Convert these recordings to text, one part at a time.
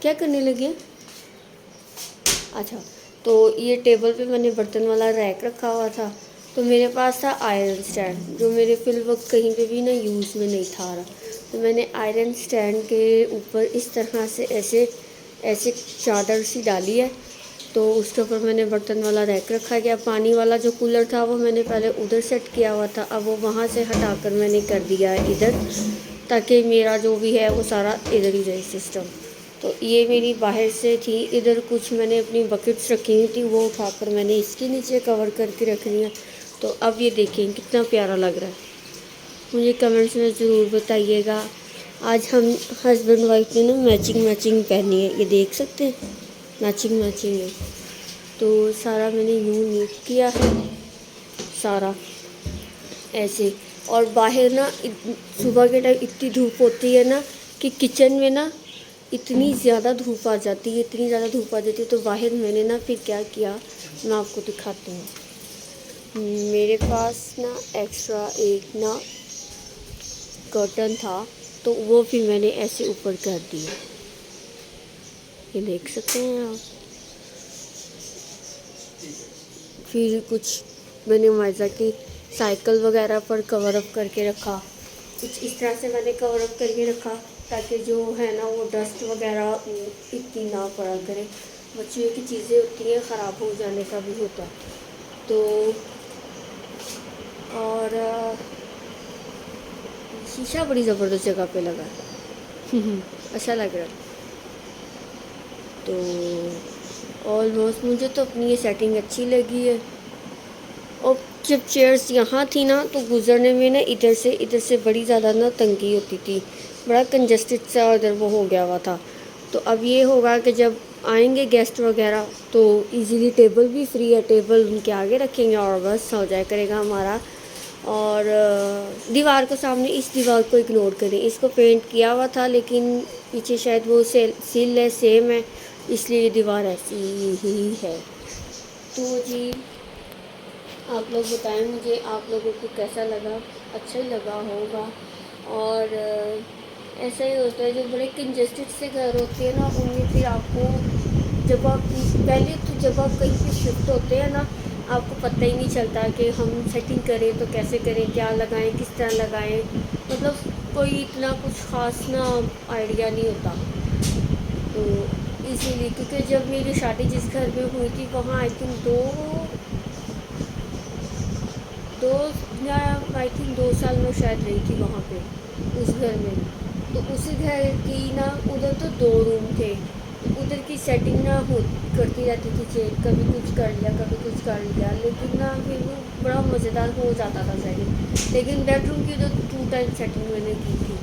کیا کرنے لگے؟ اچھا، تو یہ ٹیبل پہ میں نے برتن والا ریک رکھا ہوا تھا، تو میرے پاس تھا آئرن سٹینڈ جو میرے فی الوقت کہیں پہ بھی نا یوز میں نہیں تھا رہا، تو میں نے آئرن سٹینڈ کے اوپر اس طرح سے ایسے چادر سی ڈالی ہے، تو اس کے اوپر میں نے برتن والا ریک رکھا گیا. پانی والا جو کولر تھا وہ میں نے پہلے ادھر سیٹ کیا ہوا تھا، اب وہ وہاں سے ہٹا کر میں نے کر دیا ہے ادھر، تاکہ میرا جو بھی ہے وہ سارا ادھر ہی رہے سسٹم. تو یہ میری باہر سے تھی، ادھر کچھ میں نے اپنی بکٹس رکھی ہوئی تھی، وہ اٹھا کر میں نے اس کے نیچے کور کر کے رکھ لیا. تو اب یہ دیکھیں کتنا پیارا لگ رہا ہے. مجھے کمنٹس میں ضرور بتائیے گا. آج ہم ہسبینڈ وائف نے نا میچنگ پہنی ہے، یہ دیکھ سکتے ہیں میچنگ ہے. تو سارا میں نے یوں نیٹ کیا ہے سارا ایسے. اور باہر نا صبح کے ٹائم اتنی دھوپ ہوتی ہے نا کہ کچن میں نا اتنی زیادہ دھوپ آ جاتی ہے تو باہر میں نے نا پھر کیا کیا میں آپ کو دکھاتی ہوں. میرے پاس نا ایکسٹرا ایک نا کرٹن تھا، تو وہ بھی میں نے ایسے اوپر کر دیا، یہ دیکھ سکتے ہیں آپ. پھر کچھ میں نے معائزہ کی سائیکل وغیرہ پر کور اپ کر کے رکھا، کچھ اس طرح سے میں نے کور اپ کر کے رکھا تاکہ جو ہے نا وہ ڈسٹ وغیرہ اتنی نہ پڑا کرے. بچیوں کی چیزیں ہوتی ہیں، خراب ہو جانے کا بھی ہوتا ہے. تو اور شیشہ بڑی زبردست جگہ پہ لگا ہے اچھا لگ رہا ہے. تو آلموسٹ مجھے تو اپنی یہ سیٹنگ اچھی لگی ہے. اور جب چیئرس یہاں تھی نا تو گزرنے میں نا ادھر سے بڑی زیادہ نا تنگی ہوتی تھی، بڑا کنجسٹڈ سا ادھر وہ ہو گیا ہوا تھا. تو اب یہ ہوگا کہ جب آئیں گے گیسٹ وغیرہ تو ایزیلی ٹیبل بھی فری ہے، ٹیبل ان کے آگے رکھیں گے اور بس ہو جائے کرے گا ہمارا. اور دیوار کو سامنے اس دیوار کو اگنور کریں، اس کو پینٹ کیا ہوا تھا لیکن پیچھے شاید وہ سیل ہے سیم ہے، اس لیے یہ دیوار ایسی ہی ہے. تو جی آپ لوگ بتائیں مجھے آپ لوگوں کو کیسا لگا، اچھا ہی لگا ہوگا. اور ایسا ہی ہوتا ہے جو بڑے کنجسٹڈ سے گھر ہوتے ہیں نا ان میں پھر آپ کو جب آپ کہیں پہ شفٹ ہوتے ہیں نا آپ کو پتہ ہی نہیں چلتا کہ ہم سیٹنگ کریں تو کیسے کریں، کیا لگائیں، کس طرح لگائیں، مطلب کوئی اتنا کچھ خاص نا آئیڈیا نہیں ہوتا. تو اسی لیے کیونکہ جب میری شادی جس گھر میں ہوئی تھی وہاں آئی تھنک آئی تھنک 2 سال میں شاید رہی تھی وہاں پہ اس گھر میں. تو اسی گھر کی نا ادھر تو 2 روم تھے، ادھر کی سیٹنگ نہ کرتی رہتی تھی چینج، کبھی کچھ کر لیا کبھی کچھ کر لیا، لیکن نا پھر وہ بڑا مزیدار ہو جاتا تھا سیٹنگ. لیکن بیڈ روم کی ادھر 2 ٹائم سیٹنگ میں نے کی تھی.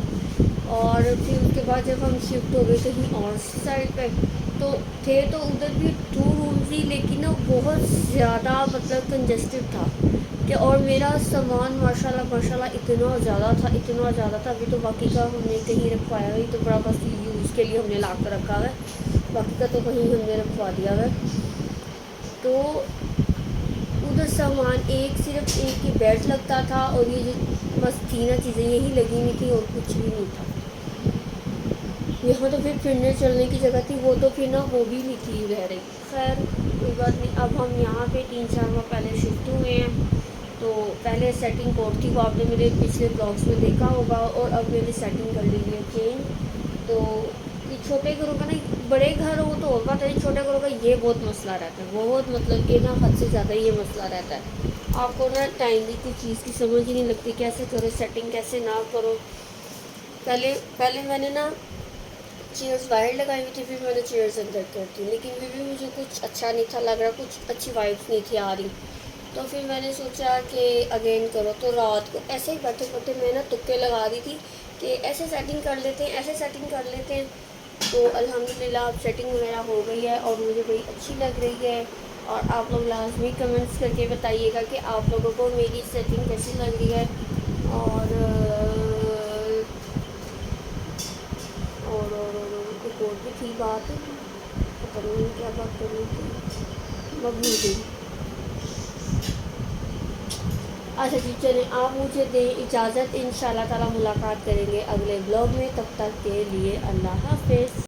اور پھر اس کے بعد جب ہم شفٹ ہو گئے کہیں اور سائڈ پہ تو تو ادھر بھی 2 رومز ہی، لیکن نا بہت زیادہ مطلب کنجسٹڈ تھا کہ اور میرا سامان ماشاء اللہ اتنا زیادہ تھا. ابھی تو باقی کا ہم نے کہیں رکھوایا ہوئی تو بڑا بس یوز کے لیے ہم نے لا کر رکھا ہوا ہے، باقی کا تو کہیں ہم نے رکھوا دیا ہوا ہے. تو ادھر سامان صرف ایک ہی بیڈ لگتا تھا اور یہ جو بس 3 چیزیں یہی لگی ہوئی تھیں اور کچھ بھی نہیں تھا. یہاں تو پھر پھرنے چلنے کی جگہ تھی، وہ تو پھر نا وہ بھی نہیں تھی رہ رہی. خیر کوئی بات نہیں. اب ہم یہاں پہ 3-4 ماہ پہلے شفٹ ہوئے ہیں، تو پہلے سیٹنگ کوڈ تھی وہ آپ نے میرے پچھلے بلاگس میں دیکھا ہوگا، اور اب میں نے سیٹنگ کر لی ہے چینج. تو یہ چھوٹے گھروں کا نا، بڑے گھر ہو تو اور بات ہے، چھوٹے گھروں کا یہ بہت مسئلہ رہتا ہے، بہت مطلب کہ نا حد سے زیادہ یہ مسئلہ رہتا ہے. آپ کو نا ٹائم کی چیز کی سمجھ ہی نہیں لگتی، کیسے کرو سیٹنگ کیسے نہ کرو. پہلے میں نے نا چیئرز باہر لگائی ہوئی تھی، پھر میں نے چیئرز اندر کر دی، لیکن پھر بھی مجھے کچھ اچھا نہیں تھا لگ رہا، کچھ اچھی وائبس نہیں تھی آ رہی. تو پھر میں نے سوچا کہ اگین کرو. تو رات کو ایسے ہی بیٹھے میں نا تکے لگا رہی تھی کہ ایسے سیٹنگ کر لیتے ہیں. تو الحمدللہ اب سیٹنگ وغیرہ ہو گئی ہے اور مجھے بڑی اچھی لگ رہی ہے. اور آپ لوگ لازمی کمنٹس کر کے بتائیے گا کہ آپ لوگوں کو میری سیٹنگ کیسی لگ رہی ہے. اور ایک اور بھی تھی بات، پتہ نہیں کیا بات کرنی تھی، میں بھول گئی. اچھا جی چلیں آپ مجھے دیں اجازت، انشاءاللہ تعالی ملاقات کریں گے اگلے بلاگ میں. تب تک کے لیے اللہ حافظ.